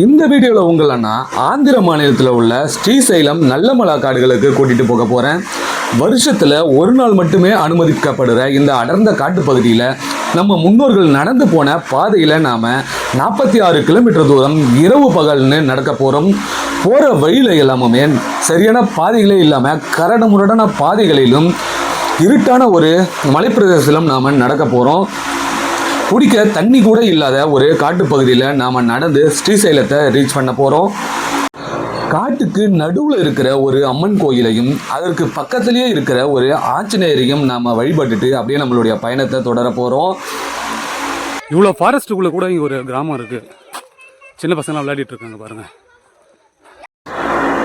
இந்த வீடியோவில் உங்களை நான் ஆந்திர மாநிலத்தில் உள்ள ஸ்ரீசைலம் நல்லமலா காடுகளுக்கு கூட்டிகிட்டு போக போகிறேன். வருஷத்தில் ஒரு நாள் மட்டுமே அனுமதிக்கப்படுகிற இந்த அடர்ந்த காட்டுப்பகுதியில் நம்ம முன்னோர்கள் நடந்து போன பாதையில் நாம் 46 கிலோமீட்டர் தூரம் இரவு பகல்னு நடக்க போகிறோம். போகிற வழியில் எல்லாமே சரியான பாதைகளே இல்லாமல் கரடு முரடான பாதைகளிலும் இருட்டான ஒரு மலைப்பிரதேசத்திலும் நாம் நடக்க போகிறோம். குடிக்க தண்ணி கூட இல்லாத ஒரு காட்டுப்பகுதியில் நாம் நடந்து ஸ்ரீசைலத்தை ரீச் பண்ண போகிறோம். காட்டுக்கு நடுவில் இருக்கிற ஒரு அம்மன் கோயிலையும் அதற்கு பக்கத்துலேயே இருக்கிற ஒரு ஆஞ்சநேயரையும் நாம் வழிபட்டுட்டு அப்படியே நம்மளுடைய பயணத்தை தொடர போகிறோம். இவ்வளோ ஃபாரஸ்ட்டுக்குள்ளே கூட இங்கே ஒரு கிராமம் இருக்குது. சின்ன பசங்களாம் விளையாடிட்டு இருக்காங்க பாருங்கள்.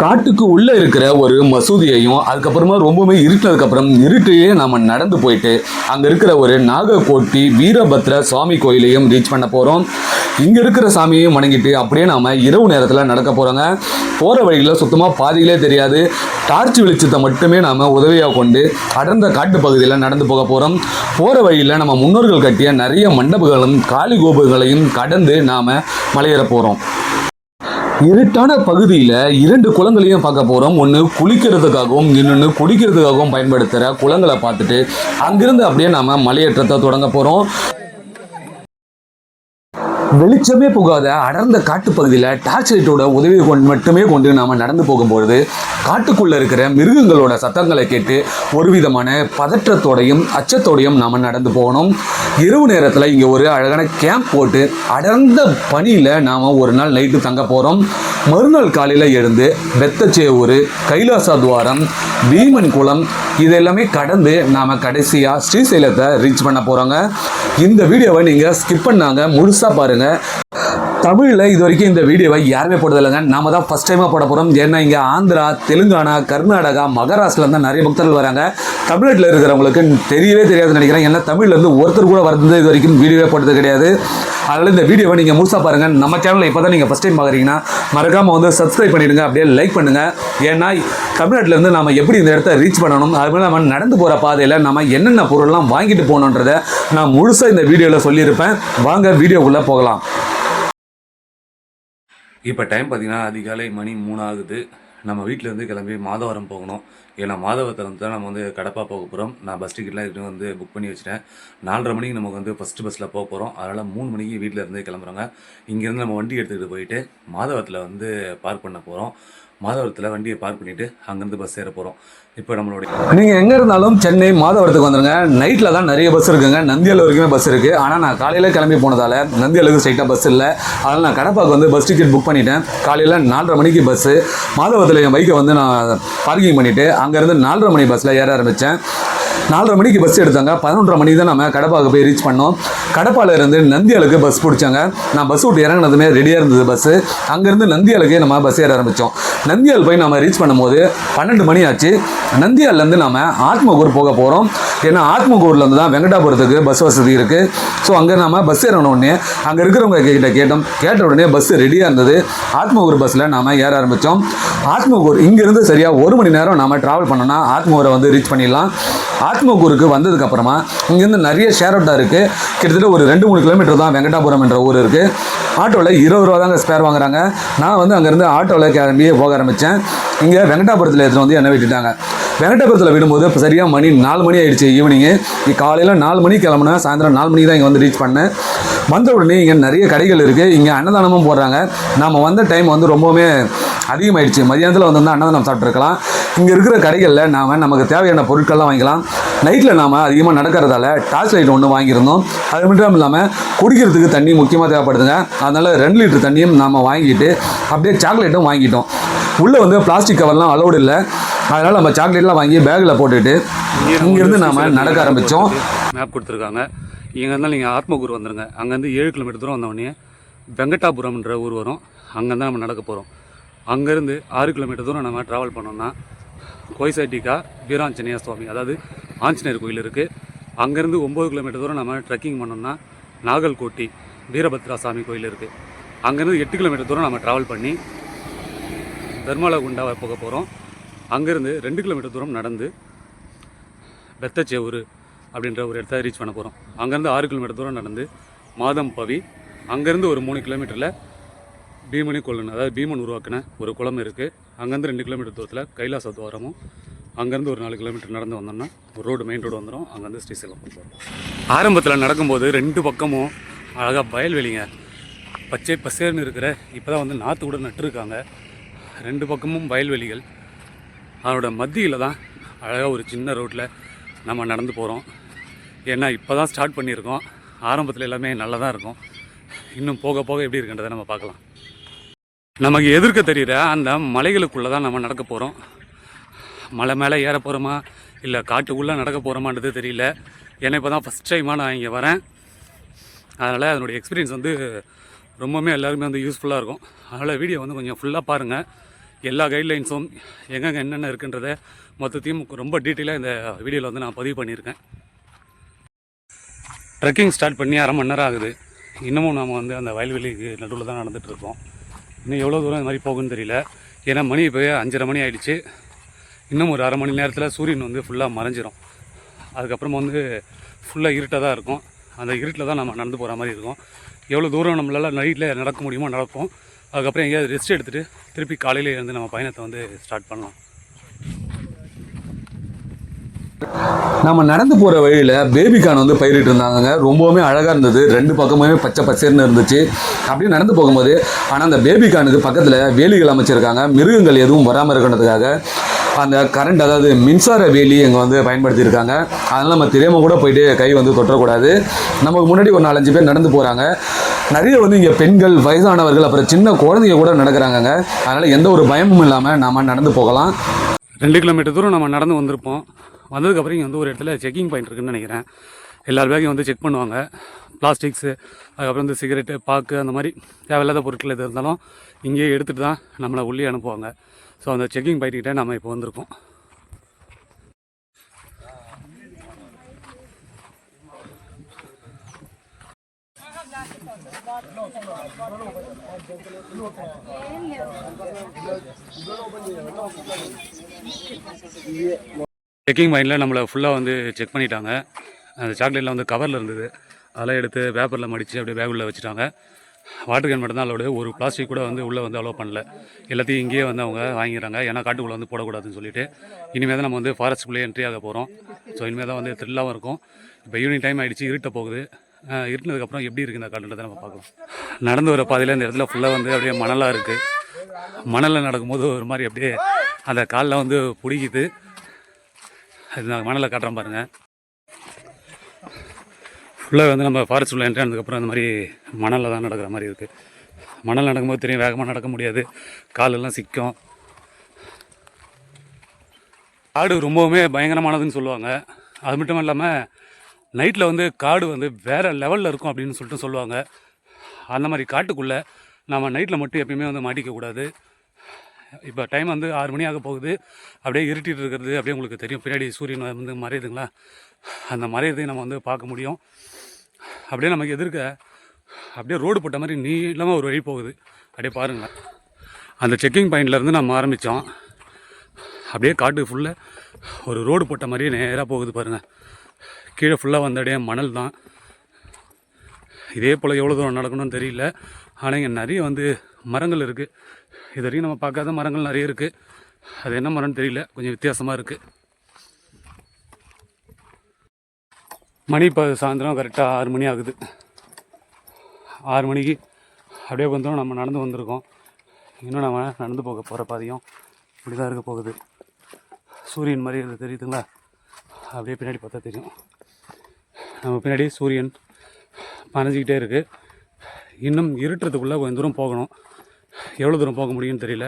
காட்டுக்கு உள்ளே இருக்கிற ஒரு மசூதியையும் அதுக்கப்புறமா ரொம்பவுமே இருட்டினதுக்கப்புறம் இருட்டிலேயே நாம் நடந்து போயிட்டு அங்கே இருக்கிற ஒரு நாகக்கோட்டி வீரபத்ர சுவாமி கோயிலையும் ரீச் பண்ண போகிறோம். இங்கே இருக்கிற சாமியையும் வணங்கிட்டு அப்படியே நாம் இரவு நேரத்தில் நடக்க போகிறோங்க. போகிற வழியில் சுத்தமாக பாதிகளே தெரியாது. டார்ச் வெளிச்சத்தை மட்டுமே நாம் உதவியாக கொண்டு அடர்ந்த காட்டு பகுதியில் நடந்து போக போகிறோம். போகிற வழியில் நம்ம முன்னோர்கள் கட்டிய நிறைய மண்டபங்களும் காளி கோபுரங்களையும் கடந்து நாம் மலையேற போகிறோம். இருட்டான பகுதியில் 2 குளங்களையும் பார்க்க போகிறோம். ஒன்று குளிக்கிறதுக்காகவும் இன்னொன்று குடிக்கிறதுக்காகவும் பயன்படுத்துகிற குளங்களை பார்த்துட்டு அங்கிருந்து அப்படியே நாம் மலையேற்றத்தை தொடங்க போகிறோம். வெளிச்சமே புகாத அடர்ந்த காட்டு பகுதியில் டார்ச் லைட்டோட உதவி மட்டுமே கொண்டு நாம் நடந்து போகும்பொழுது காட்டுக்குள்ளே இருக்கிற மிருகங்களோட சத்தங்களை கேட்டு ஒரு விதமான பதற்றத்தோடையும் அச்சத்தோடையும் நாம் நடந்து போகணும். இரவு நேரத்தில் இங்கே ஒரு அழகான கேம்ப் போட்டு அடர்ந்த பனியில் நாம் ஒரு நாள் நைட்டு தங்க போகிறோம். மறுநாள் காலையில் எழுந்து வெத்தச்சேவூர், கைலாசா துவாரம், பீமன் குளம் இதெல்லாமே கடந்து நாம் கடைசியாக ஸ்ரீசைலத்தை ரீச் பண்ண போகிறோங்க. இந்த வீடியோவை நீங்கள் ஸ்கிப் பண்ணாங்க முழுசாக பாருங்கள். தமிழில் இது வரைக்கும் இந்த வீடியோவை யாருமே போடுறதில்லைங்க. நாம தான் ஃபஸ்ட் டைமாக போட போகிறோம். ஏன்னா இங்கே ஆந்திரா, தெலுங்கானா, கர்நாடகா, மகாராஷ்டிரில் நிறைய பக்தர்கள் வராங்க. தமிழ்நாட்டில் இருக்கிறவங்களுக்கு தெரியவே தெரியாதுன்னு நினைக்கிறேன். ஏன்னா தமிழ்லேருந்து ஒருத்தர் கூட வரது இது வரைக்கும் வீடியோவே போட்டது கிடையாது. அதனால் இந்த வீடியோவை நீங்கள் முழுசாக பாருங்கள். நம்ம சேனலில் இப்போ தான் நீங்கள் ஃபஸ்ட் டைம் பார்க்குறீங்கன்னா மறக்காமல் வந்து சப்ஸ்கிரைப் பண்ணிவிடுங்க, அப்படியே லைக் பண்ணுங்கள். ஏன்னா தமிழ்நாட்டிலேருந்து நம்ம எப்படி இந்த இடத்த ரீச் பண்ணணும், அதுமாதிரி நம்ம நடந்து போகிற பாதையில் நம்ம என்னென்ன பொருள்லாம் வாங்கிட்டு போகணுன்றதை நான் முழுசாக இந்த வீடியோவில் சொல்லியிருப்பேன். வாங்க வீடியோக்குள்ளே போகலாம். இப்போ டைம் பார்த்திங்கன்னா அதிகாலை மணி 3 ஆகுது. நம்ம வீட்டிலேருந்து கிளம்பி மாதவரம் போகணும். ஏன்னா மாதவரத்தில் தான் நம்ம வந்து கடப்பா போக போகிறோம். நான் பஸ் டிக்கெட்லாம் இதுக்கு வந்து புக் பண்ணி வச்சுட்டேன். 4:30 மணிக்கு நமக்கு வந்து ஃபஸ்ட்டு பஸ்ஸில் போக போகிறோம். அதனால் 3 மணிக்கு வீட்டில் இருந்து கிளம்புறோங்க. இங்கேருந்து நம்ம வண்டி எடுத்துகிட்டு போயிட்டு மாதவரத்தில் வந்து பார்க் பண்ண போகிறோம். மாதவரத்தில் வண்டியை பார்க் பண்ணிவிட்டு அங்கேருந்து பஸ் ஏற போகிறோம். இப்போ நம்மளுடைய நீங்கள் எங்கே இருந்தாலும் சென்னை மாதவரத்துக்கு வந்துடுங்க. நைட்டில் தான் நிறைய பஸ் இருக்குங்க. நந்தியால் வரைக்குமே பஸ் இருக்குது. ஆனால் நான் காலையில் கிளம்பி போனதால் நந்தியாலுக்கு ஸ்ட்ரைட்டாக பஸ் இல்லை. அதனால் நான் கடப்பாக்கு வந்து பஸ் டிக்கெட் புக் பண்ணிட்டேன். காலையில் 4:30 மணிக்கு பஸ்ஸு. மாதவரத்தில் என் பைக்கை வந்து நான் பார்க்கிங் பண்ணிவிட்டு அங்கேருந்து 4:30 மணி பஸ்ஸில் ஏற ஆரம்பித்தேன். 4:30 மணிக்கு பஸ் எடுத்தாங்க. 11:30 மணிக்கு தான் நம்ம கடப்பாக்கு போய் ரீச் பண்ணோம். கடப்பாவில் இருந்து நந்தியாலுக்கு பஸ் பிடிச்சாங்க. நான் பஸ் விட்டு இறங்கினதுமே ரெடியாக இருந்தது பஸ்ஸு. அங்கேருந்து நந்தியாலுக்கு நம்ம பஸ் ஏற ஆரம்பித்தோம். நந்தியால் போய் நம்ம ரீச் பண்ணும்போது 12 மணி ஆச்சு. நந்தியால்லேருந்து நம்ம ஆத்மகூர் போக போகிறோம். ஏன்னா ஆத்மகூர்லேருந்து தான் வெங்கடாபுரத்துக்கு பஸ் வசதி இருக்குது. ஸோ அங்கே நம்ம பஸ் ஏறின உடனே அங்கே இருக்கிறவங்க கிட்ட கேட்ட உடனே பஸ் ரெடியாக இருந்தது. ஆத்மகூர் பஸ்ஸில் நாம் ஏற ஆரம்பித்தோம். ஆத்மகூர் இங்கேருந்து சரியாக 1 மணி நேரம் நாம் ட்ராவல் பண்ணோன்னா ஆத்மகூரை வந்து ரீச் பண்ணிடலாம். ஆத்மகூருக்கு வந்ததுக்கப்புறமா இங்கேருந்து நிறைய ஷேர் ஆட்டோ இருக்குது. கிட்டத்தட்ட ஒரு 2-3 கிலோமீட்டர் தான் வெங்கடாபுரம் என்ற ஊர் இருக்குது. ஆட்டோவில் 20 ரூபா தாங்க ஸ்பேர் வாங்குறாங்க. நான் வந்து அங்கேருந்து ஆட்டோவில் கிளம்பியே போக ஆரம்பித்தேன். இங்கே வெங்கடாபுரத்தில் எடுத்துகிட்டு வந்து என்னை விட்டுட்டாங்க. வெங்கடாபுரத்தில் விடும்போது இப்போ சரியாக மணி 4 மணி ஆகிடுச்சு. ஈவினிங்கு காலையில் 4 மணிக்கு கிளம்புனா சாயந்தரம் 4 மணிக்கு தான் இங்கே வந்து ரீச் பண்ணேன். வந்த உடனே இங்கே நிறைய கடைகள் இருக்குது. இங்கே அன்னதானமும் போடுறாங்க. நம்ம வந்த டைம் வந்து ரொம்பவுமே அதிகமாகிடுச்சு. மதியானத்தில் வந்திருந்தால் அன்னதானம் சாப்பிட்ருக்கலாம். இங்கே இருக்கிற கடைகளில் நமக்கு தேவையான பொருட்கள்லாம் வாங்கிக்கலாம். நைட்டில் நாம் அதிகமாக நடக்கிறதால டார்ச் லைட் ஒன்று வாங்கியிருந்தோம். அது மட்டும் இல்லாமல் குடிக்கிறதுக்கு தண்ணி முக்கியமாக தேவைப்படுதுங்க. அதனால் 2 லிட்டர் தண்ணியும் நாம் வாங்கிட்டு அப்படியே சாக்லேட்டும் வாங்கிட்டோம். உள்ளே வந்து பிளாஸ்டிக் கவர்லாம் அலோடு இல்லை. அதனால் நம்ம சாக்லேட்லாம் வாங்கி பேக்கில் போட்டுட்டு இங்கேருந்து நாம் நடக்க ஆரம்பித்தோம். மேப் கொடுத்துருக்காங்க. இங்கே இருந்தாலும் நீங்கள் ஆத்மகூர் வந்துடுங்க. அங்கேருந்து 7 கிலோமீட்டர் தூரம் வந்தவொடனே வெங்கடாபுரம்ன்ற ஊர் வரும். அங்கேருந்து நம்ம நடக்க போகிறோம். அங்கேருந்து 6 கிலோமீட்டர் தூரம் நம்ம ட்ராவல் பண்ணோம்னா கோய்சைட்டிக்கா வீராஞ்சநேய சுவாமி, அதாவது ஆஞ்சநேயர் கோயில் இருக்குது. அங்கேருந்து 9 கிலோமீட்டர் தூரம் நம்ம ட்ரெக்கிங் பண்ணோம்னா நாகல்கோட்டி வீரபத்ரா சாமி கோயில் இருக்குது. அங்கேருந்து 8 கிலோமீட்டர் தூரம் நம்ம ட்ராவல் பண்ணி தர்மலகுண்டா போக போகிறோம். அங்கேருந்து 2 கிலோமீட்டர் தூரம் நடந்து வெத்தச்சேவூர் அப்படின்ற ஒரு இடத்த ரீச் பண்ண போகிறோம். அங்கேருந்து 6 கிலோமீட்டர் தூரம் நடந்து மாதம்பவி, அங்கேருந்து ஒரு 3 கிலோமீட்டரில் பீமனி கொள்ளுன்னு, அதாவது பீமன் உருவாக்கின ஒரு குளம் இருக்குது. அங்கேருந்து 2 கிலோமீட்டர் தூரத்தில் கைலாச துவாரமும், அங்கேருந்து ஒரு 4 கிலோமீட்டர் நடந்து வந்தோம்னா ஒரு ரோடு, மெயின் ரோடு வந்துடும். அங்கேருந்து ஸ்ரீசைலம் போகிறோம். ஆரம்பத்தில் நடக்கும்போது 2 பக்கமும் அழகாக வயல்வெளிங்க, பச்சை பசேர்னு இருக்கிற. இப்போ தான் வந்து நாற்று கூட நட்டுருக்காங்க. 2 பக்கமும் வயல்வெளிகள். அதோட மத்தியில் தான் அழகாக ஒரு சின்ன ரோட்டில் நம்ம நடந்து போகிறோம். ஏன்னா இப்போ தான் ஸ்டார்ட் பண்ணியிருக்கோம். ஆரம்பத்தில் எல்லாமே நல்லா தான் இருக்கும். இன்னும் போக போக எப்படி இருக்குன்றதை நம்ம பார்க்கலாம். நமக்கு எதிர்க்க தெரிகிற அந்த மலைகளுக்குள்ளே தான் நம்ம நடக்க போகிறோம். மலை மேலே ஏற போகிறோமா இல்லை காட்டுக்குள்ளே நடக்க போகிறோமான்றது தெரியல. ஏன்னா இப்போ தான் ஃபஸ்ட் டைமாக நான் இங்கே வரேன். அதனால் அதனுடைய எக்ஸ்பீரியன்ஸ் வந்து ரொம்பவுமே எல்லாருமே வந்து யூஸ்ஃபுல்லாக இருக்கும். அதனால் வீடியோ வந்து கொஞ்சம் ஃபுல்லாக பாருங்கள். எல்லா கைட்லைன்ஸும் எங்கெங்கே என்னென்ன இருக்குன்றதை மொத்தத்தையும் ரொம்ப டீட்டெயிலாக இந்த வீடியோவில் வந்து நான் பதிவு பண்ணியிருக்கேன். ட்ரெக்கிங் ஸ்டார்ட் பண்ணி அரை மணி நேரம் ஆகுது. இன்னமும் நம்ம வந்து அந்த வயல்வெளிக்கு நடுவில் தான் நடந்துகிட்ருக்கோம். இன்னும் எவ்வளோ தூரம் இந்த மாதிரி போகுன்னு தெரியல. ஏன்னா மணி இப்போ 5:30 மணி ஆகிடுச்சு. இன்னும் ஒரு அரை மணி நேரத்தில் சூரியன் வந்து ஃபுல்லாக மறைஞ்சிரும். அதுக்கப்புறமா வந்து ஃபுல்லாக இருட்டாக தான் இருக்கும். அந்த இருட்டில் தான் நம்ம நடந்து போகிற மாதிரி இருக்கும். எவ்வளோ தூரம் நம்மளால் நைட்டில் நடக்க முடியுமோ நடப்போம். அதுக்கப்புறம் எங்கேயாவது ரெஸ்ட் எடுத்துகிட்டு திருப்பி காலையில் இருந்து நம்ம பயணத்தை வந்து ஸ்டார்ட் பண்ணலாம். நம்ம நடந்து போகிற வழியில் பேபிகான் வந்து பயிரிட்டு இருந்தாங்க. ரொம்பவுமே அழகாக இருந்தது. 2 பக்கமுமே பச்சை பச்சைன்னு இருந்துச்சு. அப்படியே நடந்து போகும்போது ஆனால் அந்த பேபிகானுக்கு பக்கத்தில் வேலிகள் அமைச்சிருக்காங்க. மிருகங்கள் எதுவும் வராமல் இருக்கிறதுக்காக அந்த கரண்ட், அதாவது மின்சார வேலி இங்கே வந்து பயன்படுத்தியிருக்காங்க. அதனால் நம்ம தெரியாமல் கூட போயிட்டு கை வந்து தொட்டக்கூடாது. நமக்கு முன்னாடி ஒரு 4-5 பேர் நடந்து போகிறாங்க. நிறைய வந்து இங்கே பெண்கள், வயசானவர்கள், அப்புறம் சின்ன குழந்தைங்க கூட நடக்கிறாங்க. அதனால் எந்த ஒரு பயமும் இல்லாமல் நம்ம நடந்து போகலாம். 2 கிலோமீட்டர் தூரம் நம்ம நடந்து வந்திருப்போம். வந்ததுக்கப்புறம் இங்கே வந்து ஒரு இடத்துல செக்கிங் பாயிண்ட் இருக்குதுன்னு நினைக்கிறேன். எல்லார் பேக்கையும் வந்து செக் பண்ணுவாங்க. பிளாஸ்டிக்ஸு, அதுக்கப்புறம் வந்து சிகரெட்டு, பாக்கு, அந்த மாதிரி தேவையில்லாத பொருட்கள் எது இருந்தாலும் இங்கேயே எடுத்துகிட்டு தான் நம்மளை உள்ளே அனுப்புவாங்க. ஸோ அந்த செக்கிங் பாயிண்ட்கிட்ட நம்ம இப்போ வந்திருக்கோம். செக்கிங் பாயிண்டில் நம்மளை ஃபுல்லாக வந்து செக் பண்ணிட்டாங்க. அந்த சாக்லேட்டில் வந்து கவரில் இருந்தது, அதெல்லாம் எடுத்து பேப்பரில் மடித்து அப்படியே பேக் உள்ளே வச்சுட்டாங்க. வாட்டர் கேன் மட்டும் தான் அலோடு. ஒரு பிளாஸ்டிக் கூட வந்து உள்ளே வந்து அலோவ் பண்ணல. எல்லாத்தையும் இங்கேயே வந்து அவங்க வாங்கிக்கிறாங்க. ஏன்னா காட்டுக்குள்ளே வந்து போடக்கூடாதுன்னு சொல்லிட்டு. இனிமேல் தான் நம்ம வந்து ஃபாரஸ்ட்டுக்குள்ளே என்ட்ரி ஆக போகிறோம். ஸோ இனிமேல் தான் வந்து த்ரில்லாகவும் இருக்கும். இப்போ ஈவினிங் டைம் ஆகிடுச்சு, இருட்ட போகுது. இருட்டினதுக்கப்புறம் எப்படி இருக்குது இந்த காட்டுன்றதை நம்ம பார்க்கலாம். நடந்து வர பாதையில் இந்த இடத்துல ஃபுல்லாக வந்து அப்படியே மணலாக இருக்குது. மணலில் நடக்கும்போது ஒரு மாதிரி அப்படியே அந்த காலில் வந்து பிடிக்குது. அது நான் மணலை காட்டுறேன் பாருங்கள். ஃபுல்லாக வந்து நம்ம ஃபாரஸ்ட் உள்ள என்ட்ரி ஆனதுக்கப்புறம் அந்த மாதிரி மணலில் தான் நடக்கிற மாதிரி இருக்குது. மணல் நடக்கும்போது தெரியும், வேகமாக நடக்க முடியாது, காலெல்லாம் சிக்கும். காடு ரொம்பவுமே பயங்கரமானதுன்னு சொல்லுவாங்க. அது மட்டும் இல்லாமல் நைட்டில் வந்து காடு வந்து வேறு லெவலில் இருக்கும் அப்படின்னு சொல்லிட்டு சொல்லுவாங்க. அந்த மாதிரி காட்டுக்குள்ளே நம்ம நைட்டில் மட்டும் எப்பயுமே வந்து மாட்டிக்கக்கூடாது. இப்போ டைம் வந்து 6 மணி ஆக போகுது. அப்படியே இருட்டிட்டு இருக்கிறது அப்படியே உங்களுக்கு தெரியும். பின்னாடி சூரியன் வந்து மறையுதுங்களா, அந்த மறையதையும் நம்ம வந்து பார்க்க முடியும். அப்படியே நமக்கு எதிர்க்க அப்படியே ரோடு போட்ட மாதிரி நீளமாக ஒரு வழி போகுது. அப்படியே பாருங்கள். அந்த செக்கிங் பாயிண்ட்லேருந்து நம்ம ஆரம்பித்தோம். அப்படியே காட்டு ஃபுல்லாக ஒரு ரோடு போட்ட மாதிரியே நேராக போகுது பாருங்கள். கீழே ஃபுல்லாக வந்த அப்படியே மணல் தான். இதே போல் எவ்வளோ தூரம் நடக்கணும்னு தெரியல. ஆனால் இங்கே நிறைய வந்து மரங்கள் இருக்குது. இது வரைக்கும் நம்ம பார்க்காத மரங்கள் நிறைய இருக்குது. அது என்ன மரம்னு தெரியல, கொஞ்சம் வித்தியாசமாக இருக்குது. மணி இப்போ சாயந்தரம் கரெக்டாக 6 மணி ஆகுது. 6 மணிக்கு அப்படியே வந்தோம். நம்ம நடந்து வந்திருக்கோம். இன்னும் நம்ம நடந்து போக போகிற பாதையும் இப்படி தான் இருக்க போகுது. சூரியன் மாதிரி அது தெரியுதுங்களா, அப்படியே பின்னாடி பார்த்தா தெரியும். நம்ம பின்னாடி சூரியன் பனைஞ்சிக்கிட்டே இருக்குது. இன்னும் இருட்டுறதுக்குள்ளே கொஞ்சம் தூரம் போகணும். எவ்வளோ தூரம் போக முடியும்னு தெரியல.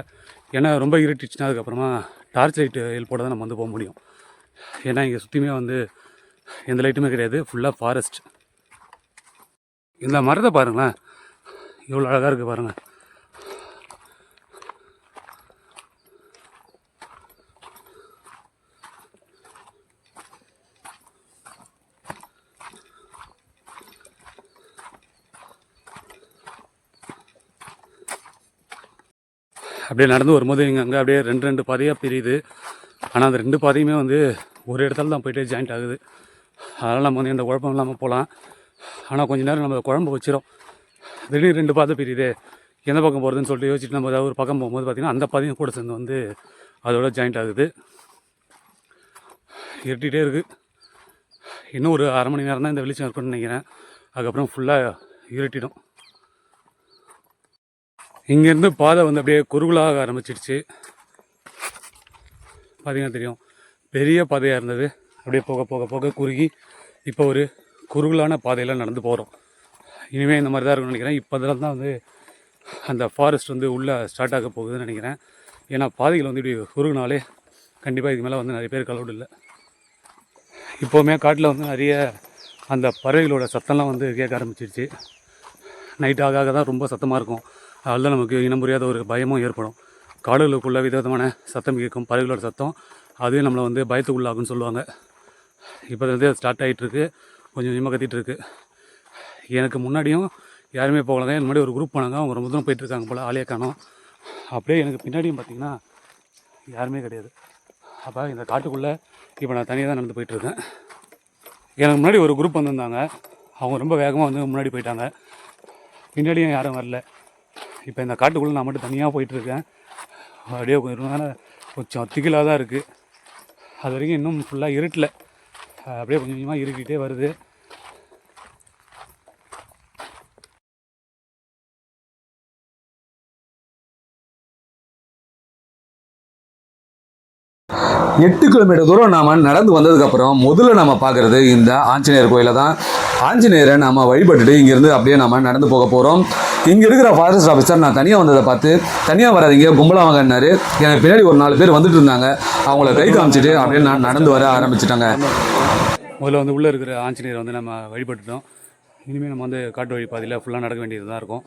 ஏன்னா ரொம்ப இருட்டுச்சுன்னா அதுக்கப்புறமா டார்ச் லைட்டு ஹெல்ப்போட தான் நம்ம வந்து போக முடியும். ஏன்னா இங்கே சுற்றியுமே வந்து எந்த லைட்டுமே கிடையாது, ஃபுல்லாக ஃபாரஸ்ட். இந்த மரத்தை பாருங்களேன், எவ்வளோ அழகாக இருக்குது பாருங்கள். அப்படியே நடந்து வரும்போது இங்கே அங்கே அப்படியே 2 பாதையாக பிரியுது. ஆனால் அந்த 2 பாதையுமே வந்து ஒரு இடத்துல தான் போய்ட்டு ஜாயிண்ட் ஆகுது. அதனால் நம்ம வந்து எந்த குழப்பம் இல்லாமல் போகலாம். ஆனால் கொஞ்சம் நேரம் நம்ம குழம்பு வச்சிடும். திடீர்னு 2 பாதை பிரியுது, எந்த பக்கம் போகிறதுன்னு சொல்லிட்டு யோசிச்சுட்டு நம்ம ஏதாவது ஒரு பக்கம் போகும்போது பார்த்திங்கன்னா அந்த பாதையும் கூட சேர்ந்து வந்து அதோட ஜாயிண்ட் ஆகுது. இருட்டிகிட்டே இருக்குது. இன்னும் ஒரு அரை மணி நேரம் தான் இந்த வெளிச்சம் இருக்குன்னு நினைக்கிறேன். அதுக்கப்புறம் ஃபுல்லாக இருட்டிடும். இங்கேருந்து பாதை வந்து அப்படியே குறுகலாக ஆரம்பிச்சிடுச்சு. பார்த்திங்கன்னா தெரியும், பெரிய பாதையாக இருந்தது அப்படியே போக போக போக குறுகி இப்போ ஒரு குறுகலான பாதையில் நடந்து போகிறோம். இனிமேல் இந்த மாதிரி தான் இருக்குன்னு நினைக்கிறேன். இப்போ தான் வந்து அந்த ஃபாரஸ்ட் வந்து உள்ளே ஸ்டார்ட் ஆக போகுதுன்னு நினைக்கிறேன். ஏன்னா பாதைகள் வந்து இப்படி குறுகுனாலே கண்டிப்பாக இதுக்கு மேலே வந்து நிறைய பேர் கலவுடு இல்லை. இப்போவுமே காட்டில் வந்து நிறைய அந்த பறவைகளோட சத்தம்லாம் வந்து கேட்க ஆரம்பிச்சிருச்சு. நைட் ஆக ஆக தான் ரொம்ப சத்தமாக இருக்கும். அதில் தான் நமக்கு இனம் புரியாத ஒரு பயமும் ஏற்படும். காடுகளுக்குள்ள விதவிதமான சத்தம் கேட்கும், பறவைகளோட சத்தம். அதுவே நம்மளை வந்து பயத்துக்குள்ளாகுன்னு சொல்லுவாங்க. இப்போ வந்து ஸ்டார்ட் ஆகிட்டுருக்கு, கொஞ்சம் கொஞ்சமாக கத்திகிட்ருக்கு. எனக்கு முன்னாடியும் யாருமே போகலங்க. எனக்கு முன்னாடி ஒரு குரூப் போனாங்க, அவங்க ரொம்ப தூரம் போயிட்டுருக்காங்க போல், ஆளே காணோம். அப்படியே எனக்கு பின்னாடியும் பார்த்திங்கன்னா யாருமே கிடையாது. அப்போ இந்த காட்டுக்குள்ளே இப்போ நான் தனியாக தான் நடந்து போயிட்டுருக்கேன். எனக்கு முன்னாடி ஒரு குரூப் வந்திருந்தாங்க, அவங்க ரொம்ப வேகமாக வந்து முன்னாடி போயிட்டாங்க. பின்னாடியும் யாரும் வரல. இப்போ இந்த காட்டுக்குள்ளே நான் மட்டும் தனியாக போயிட்டுருக்கேன். அப்படியே கொஞ்சம் திகிலாக தான் இருக்குது. அது வரைக்கும் இன்னும் ஃபுல்லாக இருட்டில் அப்படியே கொஞ்சம் கொஞ்சமாக இருக்கிட்டே வருது. எட்டு கிலோமீட்டர் தூரம் நாம் நடந்து வந்ததுக்கப்புறம் முதல்ல நம்ம பார்க்குறது இந்த ஆஞ்சநேயர் கோயிலை தான். ஆஞ்சநேயரை நாம் வழிபட்டுட்டு இங்கேருந்து அப்படியே நம்ம நடந்து போக போகிறோம். இங்கே இருக்கிற ஃபாரஸ்ட் ஆஃபீஸர் நான் தனியாக வந்ததை பார்த்து, தனியாக வராதிங்க கும்பலாக வாங்கினாரு. எனக்கு பின்னாடி ஒரு 4 பேர் வந்துட்டு இருந்தாங்க. அவங்கள கை காமிச்சிட்டு அப்படியே நான் நடந்து வர ஆரம்பிச்சிட்டாங்க. முதல்ல வந்து உள்ளே இருக்கிற ஆஞ்சநேயரை வந்து நம்ம வழிபட்டுட்டோம். இனிமேல் நம்ம வந்து காட்டு வழி பாதையில் ஃபுல்லாக நடக்க வேண்டியது தான் இருக்கும்.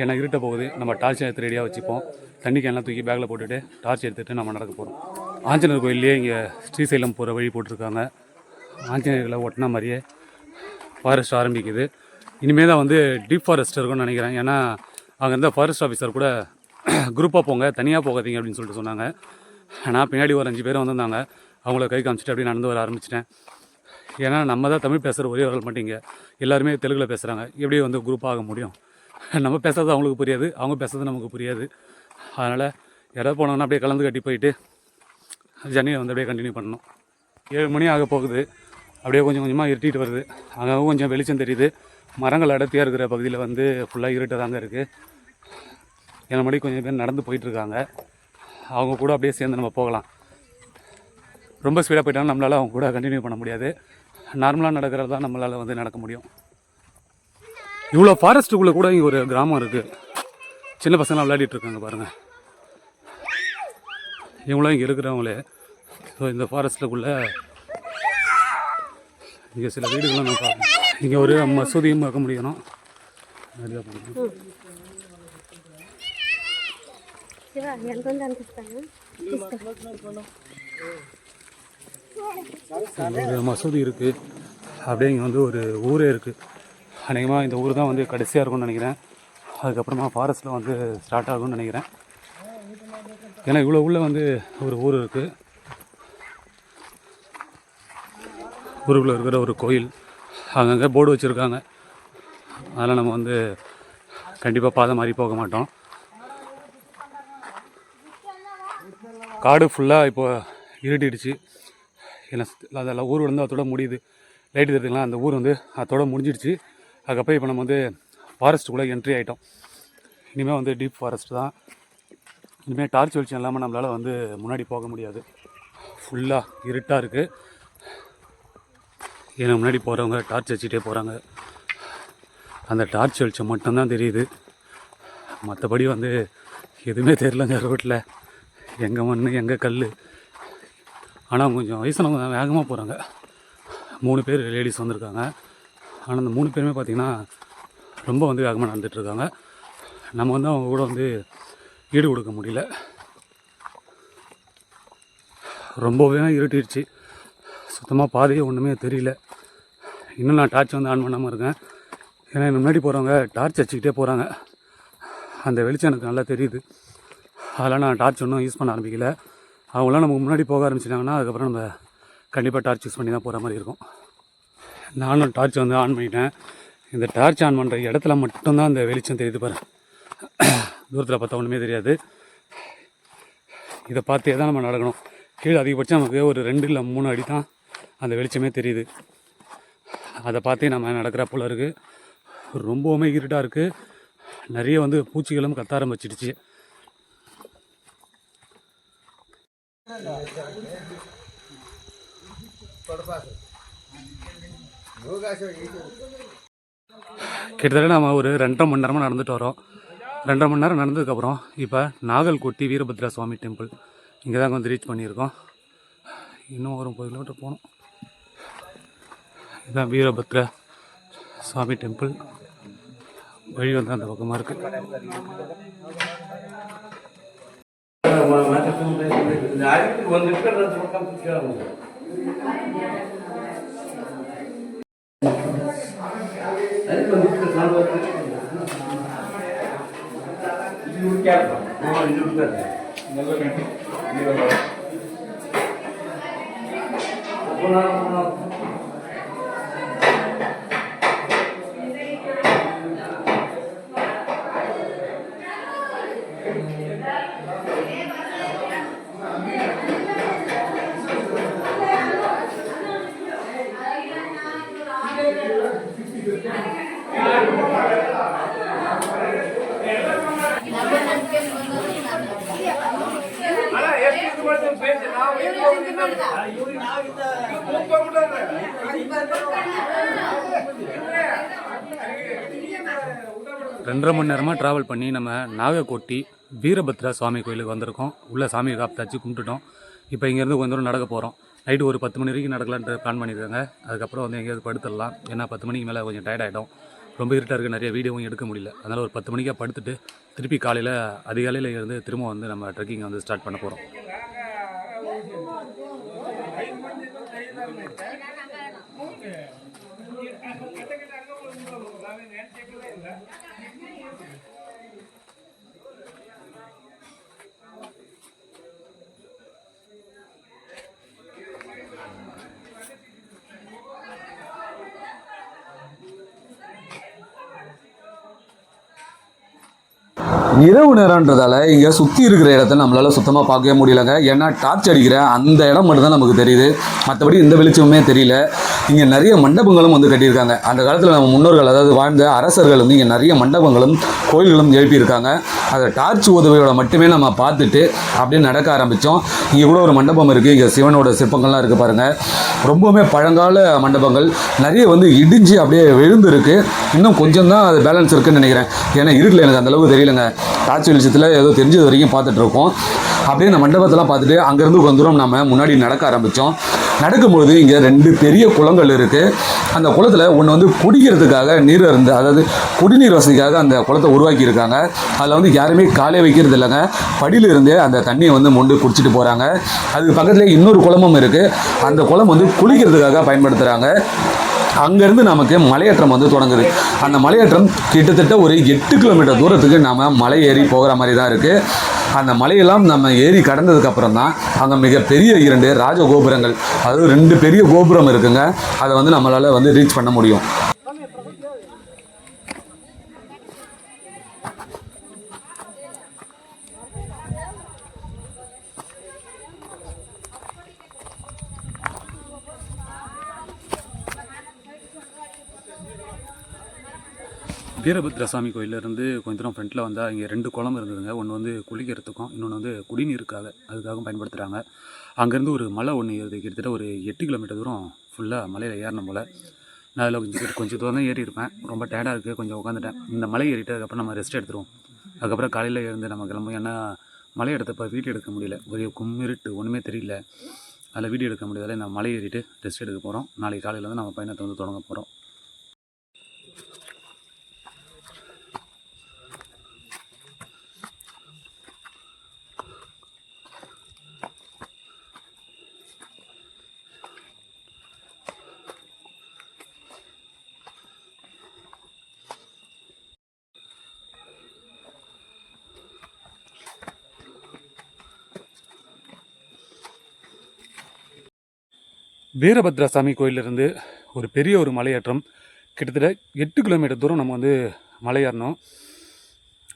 ஏன்னா இருட்ட போகுது. நம்ம டார்ச் எடுத்து ரெடியாக வச்சுப்போம். தண்ணி கேன்லாம் தூக்கி பேக்கில் போட்டுட்டு டார்ச் எடுத்துகிட்டு நம்ம நடக்க போகிறோம். ஆஞ்சநேயர் கோயிலே இங்கே ஸ்ரீசைலம் போகிற வழி போட்டிருக்காங்க. ஆஞ்சநேயர்களை ஒட்டின மாதிரியே ஃபாரஸ்ட் ஆரம்பிக்குது. இனிமேல் தான் வந்து டீப் ஃபாரஸ்ட் இருக்கும்னு நினைக்கிறேன். ஏன்னா அங்கே இருந்த ஃபாரஸ்ட் ஆஃபீஸர் கூட குரூப்பாக போங்க, தனியாக போகாதீங்க அப்படின்னு சொல்லிட்டு சொன்னாங்க. நான் பின்னாடி ஒரு 5 பேர் வந்திருந்தாங்க. அவங்கள கை காமிச்சிட்டு அப்படியே நடந்து வர ஆரம்பிச்சிட்டேன். ஏன்னா நம்ம தான் தமிழ் பேசுகிற ஒரே வரல் மாட்டீங்க, எல்லாருமே தெலுங்கில் பேசுகிறாங்க. எப்படி வந்து குரூப்பாக ஆக முடியும்? நம்ம பேசுகிறது அவங்களுக்கு புரியாது, அவங்க பேசுறது நமக்கு புரியாது. அதனால் யாராவது போனோம்னா அப்படியே கலந்து கட்டி போயிட்டு ஜர்னியை வந்து அப்படியே கண்டினியூ பண்ணணும். 7 மணி ஆக போகுது. அப்படியே கொஞ்சம் கொஞ்சமாக இருட்டிகிட்டு வருது. அங்கே கொஞ்சம் வெளிச்சம் தெரியுது. மரங்கள் அடர்த்தியாக இருக்கிற பகுதியில் வந்து ஃபுல்லாக இருட்டாக தாங்க இருக்குது. என்ன மாதிரி கொஞ்சம் பேர் நடந்து போயிட்டுருக்காங்க. அவங்க கூட அப்படியே சேர்ந்து நம்ம போகலாம். ரொம்ப ஸ்பீடாக போயிட்டாலும் நம்மளால் அவங்க கூட கண்டினியூ பண்ண முடியாது. நார்மலாக நடக்கிறது தான் நம்மளால் வந்து நடக்க முடியும். இவ்வளோ ஃபாரஸ்ட்டுக்குள்ளே கூட இங்கே ஒரு கிராமம் இருக்குது. சின்ன பசங்களாம் விளையாடிட்டு இருக்காங்க பாருங்கள். இவங்களாம் இங்கே இருக்கிறவங்களே. ஸோ இந்த ஃபாரஸ்ட்டுக்குள்ளே இங்கே சில வீடுகளும் நான் பார்க்கணும். இங்கே ஒரு மசூதியும் பார்க்க முடியணும். ஒரு மசூதி இருக்குது. அப்படியே இங்கே வந்து ஒரு ஊரே இருக்குது. அநேகமாக இந்த ஊர் தான் வந்து கடைசியாக இருக்கும்னு நினைக்கிறேன். அதுக்கப்புறமா ஃபாரஸ்ட்டில் வந்து ஸ்டார்ட் ஆகும்னு நினைக்கிறேன். ஏன்னா இவ்வளோ உள்ள வந்து ஒரு ஊர் இருக்குது. ஊருக்குள்ளே இருக்கிற ஒரு கோயில். அங்கங்கே போர்டு வச்சுருக்காங்க. அதனால் நம்ம வந்து கண்டிப்பாக பாதை மாதிரி போக மாட்டோம். காடு ஃபுல்லாக இப்போ இருட்டிடுச்சு. ஏன்னா அதெல்லாம் ஊர் வந்து அதோட முடியுது. லைட்டு தெரியுதுங்களா, அந்த ஊர் வந்து அதோட முடிஞ்சிடுச்சு. அதுக்கப்புறம் இப்போ நம்ம வந்து ஃபாரஸ்ட்டுக்குள்ளே என்ட்ரி ஆகிட்டோம். இனிமேல் வந்து டீப் ஃபாரஸ்ட் தான். இனிமேல் டார்ச் வெளிச்சம் இல்லாமல் நம்மளால் வந்து முன்னாடி போக முடியாது. ஃபுல்லாக இருட்டாக இருக்குது. ஏன்னா முன்னாடி போகிறவங்க டார்ச் வச்சுட்டே போகிறாங்க. அந்த டார்ச் வெளிச்சம் மட்டும்தான் தெரியுது. மற்றபடி வந்து எதுவுமே தெரியலங்க ரோட்டில். எங்கே மண் எங்கே கல். ஆனால் கொஞ்சம் வயசானவங்க தான் வேகமாக போகிறாங்க. 3 பேர் லேடிஸ் வந்திருக்காங்க. ஆனால் அந்த 3 பேருமே பார்த்திங்கன்னா ரொம்ப வந்து வேகமாக நடந்துகிட்ருக்காங்க. நம்ம வந்து அவங்க கூட வந்து ஈடு கொடுக்க முடியல. ரொம்பவே இருட்டிடுச்சு. சுத்தமாக பாதையே ஒன்றுமே தெரியல. இன்னும் நான் டார்ச் வந்து ஆன் பண்ணாமல் இருக்கேன். ஏன்னா முன்னாடி போகிறவங்க டார்ச் வச்சுக்கிட்டே போகிறாங்க. அந்த வெளிச்சம் எனக்கு நல்லா தெரியுது. அதெல்லாம் நான் டார்ச் ஒன்றும் யூஸ் பண்ண ஆரம்பிக்கல. அவங்களாம் நமக்கு முன்னாடி போக ஆரம்பிச்சிட்டாங்கன்னா அதுக்கப்புறம் நம்ம கண்டிப்பாக டார்ச் யூஸ் பண்ணி தான் போகிற மாதிரி இருக்கும். நானும் டார்ச் வந்து ஆன் பண்ணிட்டேன். இந்த டார்ச் ஆன் பண்ணுற இடத்துல மட்டும்தான் அந்த வெளிச்சம் தெரியுது பாரு. தூரத்தில் பார்த்தா ஒன்றுமே தெரியாது. இதை பார்த்தே தான் நம்ம நடக்கணும். கீழே அதிகபட்சம் நமக்கு ஒரு 2 இல்லை 3 அடி தான் அந்த வெளிச்சமே தெரியுது. அதை பார்த்தே நம்ம நடக்கிற போல இருக்குது. ரொம்பவுமே இருட்டாக இருக்குது. நிறைய வந்து பூச்சிகளும் கத்த ஆரம்பிச்சிடுச்சு. கிட்டத்தட்ட நம்ம ஒரு 2.5 மணி நேரமாக நடந்துட்டு வரோம். 2.5 மணி நேரம் நடந்ததுக்கப்புறம் இப்போ நாகல்கோட்டி வீரபத்ரா சுவாமி டெம்பிள் இங்கே தான் வந்து ரீச் பண்ணியிருக்கோம். இன்னும் ஒரு 30 கிலோமீட்டர் போகணும். இதுதான் வீரபத்ரா சுவாமி டெம்பிள். வழி வந்து அந்த பக்கமாக இருக்குது. ரெண்டரை மணி நேரமாக ட்ராவல் பண்ணி நம்ம நாகக்கோட்டி வீரபத்ரா சுவாமி கோயிலுக்கு வந்திருக்கோம். உள்ளே சாமியை காப்பாற்றி கும்பிட்டுட்டோம். இப்போ இங்கேருந்து கொஞ்சம் தூரம் நடக்க போகிறோம். நைட்டு ஒரு 10 மணி வரைக்கும் நடக்கலான்ட்டு பிளான் பண்ணியிருக்காங்க. அதுக்கப்புறம் வந்து எங்கேயாவது படுத்துடலாம். ஏன்னா 10 மணிக்கு மேலே கொஞ்சம் டயர்ட் ஆகிடும். ரொம்ப இருட்டாக இருக்குது, நிறைய வீடியோவும் எடுக்க முடியல. அதனால் ஒரு 10 மணிக்காக படுத்துட்டு திருப்பி காலையில் அதிகாலையில் இருந்து திரும்ப வந்து நம்ம ட்ரெக்கிங்கை வந்து ஸ்டார்ட் பண்ண போகிறோம். இரவு நேரம்ன்றதால இங்கே சுற்றி இருக்கிற இடத்த நம்மளால் சுத்தமாக பார்க்கவே முடியலங்க. ஏன்னா டார்ச் அடிக்கிற அந்த இடம் மட்டும்தான் நமக்கு தெரியுது. மற்றபடி எந்த வெளிச்சமுமே தெரியல. இங்கே நிறைய மண்டபங்களும் வந்து கட்டியிருக்காங்க. அந்த காலத்தில் நம்ம முன்னோர்கள், அதாவது வாழ்ந்த அரசர்கள் வந்து இங்கே நிறைய மண்டபங்களும் கோயில்களும் எழுப்பியிருக்காங்க. அதை டார்ச் உதவியோட மட்டுமே நம்ம பார்த்துட்டு அப்படியே நடக்க ஆரம்பித்தோம். இங்கே கூட ஒரு மண்டபம் இருக்குது. இங்கே சிவனோட சிற்பங்கள்லாம் இருக்குது பாருங்கள். ரொம்பவுமே பழங்கால மண்டபங்கள். நிறைய வந்து இடிஞ்சு அப்படியே விழுந்துருக்கு. இன்னும் கொஞ்சம் தான் அது பேலன்ஸ் இருக்குன்னு நினைக்கிறேன். ஏன்னா இருட்டில் எனக்கு அந்தளவுக்கு தெரியலங்க. டார்ச் வெளிச்சத்தில் ஏதோ தெரிஞ்சது வரைக்கும் பார்த்துட்ருக்கோம். அப்படியே இந்த மண்டபத்தெல்லாம் பார்த்துட்டு அங்கேருந்து கொஞ்சம் தூரம் நம்ம முன்னாடி நடக்க ஆரம்பித்தோம். நடக்கும்பொழுது இங்கே 2 பெரிய குளங்கள் இருக்குது. அந்த குளத்தில் ஒன்று வந்து குடிக்கிறதுக்காக நீர் இருந்து, அதாவது குடிநீர் வசதிக்காக அந்த குளத்தை உருவாக்கியிருக்காங்க. அதில் வந்து யாருமே காலே வைக்கிறது இல்லைங்க. படியிலிருந்தே அந்த தண்ணியை வந்து மொண்டு குடிச்சிட்டு போகிறாங்க. அதுக்கு பக்கத்துலேயே இன்னொரு குளமும் இருக்குது. அந்த குளம் வந்து குளிக்கிறதுக்காக பயன்படுத்துகிறாங்க. அங்கேருந்து நமக்கு மலையேற்றம் வந்து தொடங்குது. அந்த மலையேற்றம் கிட்டத்தட்ட ஒரு 8 கிலோமீட்டர் தூரத்துக்கு நம்ம மலை ஏறி போகிற மாதிரி தான் இருக்குது. அந்த மலையெல்லாம் நம்ம ஏறி கடந்ததுக்கப்புறம் தான் அங்கே மிகப்பெரிய 2 ராஜகோபுரங்கள், அதாவது 2 பெரிய கோபுரம் இருக்குங்க. அதை வந்து நம்மளால் வந்து ரீச் பண்ண முடியும். வீரபத்ர சாமி கோயிலேருந்து கொஞ்சம் தூரம் ஃப்ரண்ட்டில் வந்தால் இங்கே 2 குளம் இருந்ததுங்க. ஒன்று வந்து குளிக்கிறதுக்கும், இன்னொன்று வந்து குடிநீருக்காக, அதுக்காகவும் பயன்படுத்துகிறாங்க. அங்கேருந்து ஒரு மலை ஒன்று ஏறுது. கிட்டத்தட்ட ஒரு 8 கிலோமீட்டர் தூரம் ஃபுல்லாக மலையில் ஏறணும் போல். நான் அதில் கொஞ்சம் தூரம் தான் ஏறி இருப்பேன். ரொம்ப டயர்டாக இருக்குது, கொஞ்சம் உட்காந்துட்டேன். இந்த மலை ஏறிட்டு அதுக்கப்புறம் நம்ம ரெஸ்ட் எடுத்துருவோம். அதுக்கப்புறம் காலையில் எழுந்து நம்ம கிளம்பும். ஏன்னா மலை எடுத்தப்போ வீடியோ எடுக்க முடியல, ஒரே கும்மிருட்டு, ஒன்றுமே தெரியல. அதில் வீடியோ எடுக்க முடியாதால நான் மலை ஏறிட்டு ரெஸ்ட் எடுக்க போகிறோம். நாளைக்கு காலையில் வந்து நம்ம பயணத்தை வந்து தொடங்க போகிறோம். வீரபத்ர சாமி கோயிலிருந்து ஒரு பெரிய ஒரு மலையேற்றம். கிட்டத்தட்ட 8 கிலோமீட்டர் தூரம் நம்ம வந்து மலை ஏறணும்.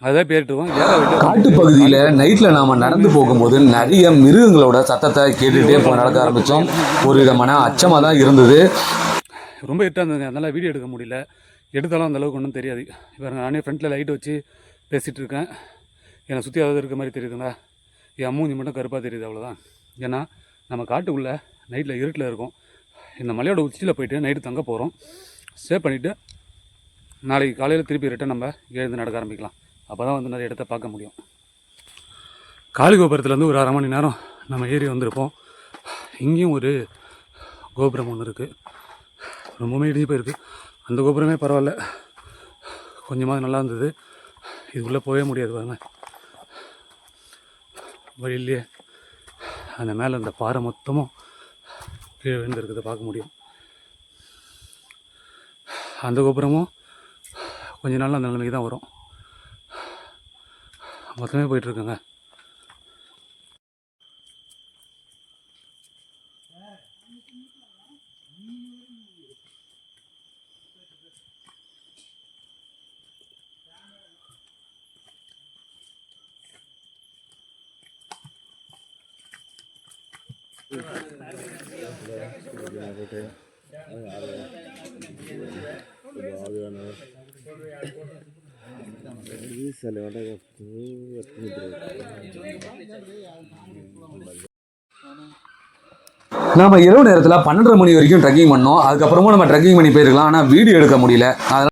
அதுதான் பேரிட்டுருவோம். ஏற விட்டு காட்டு பகுதியில் நைட்டில் நாம் நடந்து போகும்போது நிறைய மிருகங்களோட சத்தத்தை கேட்டுகிட்டே நடக்க ஆரம்பித்தோம். ஒரு விதமான அச்சமாக தான் இருந்தது. ரொம்ப இருட்டாக இருந்ததுங்க, அதனால் வீடியோ எடுக்க முடியல. எடுத்தாலும் அந்தளவுக்கு ஒன்றும் தெரியாது. இப்போ நானே ஃப்ரண்ட்டில் லைட் வச்சு பேசிகிட்டு இருக்கேன். என்னை சுற்றி ஏதாவது இருக்க மாதிரி தெரியுதுங்களா? என் மூஞ்சி மட்டும் கருப்பாக தெரியுது, அவ்வளோதான். ஏன்னா நம்ம காட்டுக்குள்ளே நைட்டில் இருட்டில் இருக்கும். இந்த மலையோட உச்சியில் போயிட்டு நைட்டு தங்க போகிறோம். ஸ்டே பண்ணிவிட்டு நாளைக்கு காலையில் திருப்பி ரிட்டன் நம்ம எழுந்து நடக்க ஆரம்பிக்கலாம். அப்போ தான் வந்து நிறைய இடத்த பார்க்க முடியும். காளி கோபுரத்துலேருந்து ஒரு 1/2 மணி நேரம் நம்ம ஏறி வந்திருப்போம். இங்கேயும் ஒரு கோபுரம் ஒன்று இருக்குது, ரொம்பவுமே இடிஞ்சு போயிருக்கு. அந்த கோபுரமே பரவாயில்ல, கொஞ்சமாவது நல்லா இருந்தது. இதுக்குள்ளே போகவே முடியாது பாருங்க, வழியிலேயே அந்த மேலே அந்த பாறை மொத்தமும் கீழே விழுந்துருக்குது பார்க்க முடியும். அந்த கோபுரமும் கொஞ்ச நாள் அந்த நிலைமைக்கு தான் வரும். மொத்தமே போயிட்டுருக்குங்க. நாம் இரவு நேரத்தில் 12:30 மணி வரைக்கும் ட்ரெக்கிங் பண்ணோம். அதுக்கப்புறமும் நம்ம ட்ரெக்கிங் பண்ணி போயிருக்கலாம், ஆனால் வீடியோ எடுக்க முடியல. அதனால்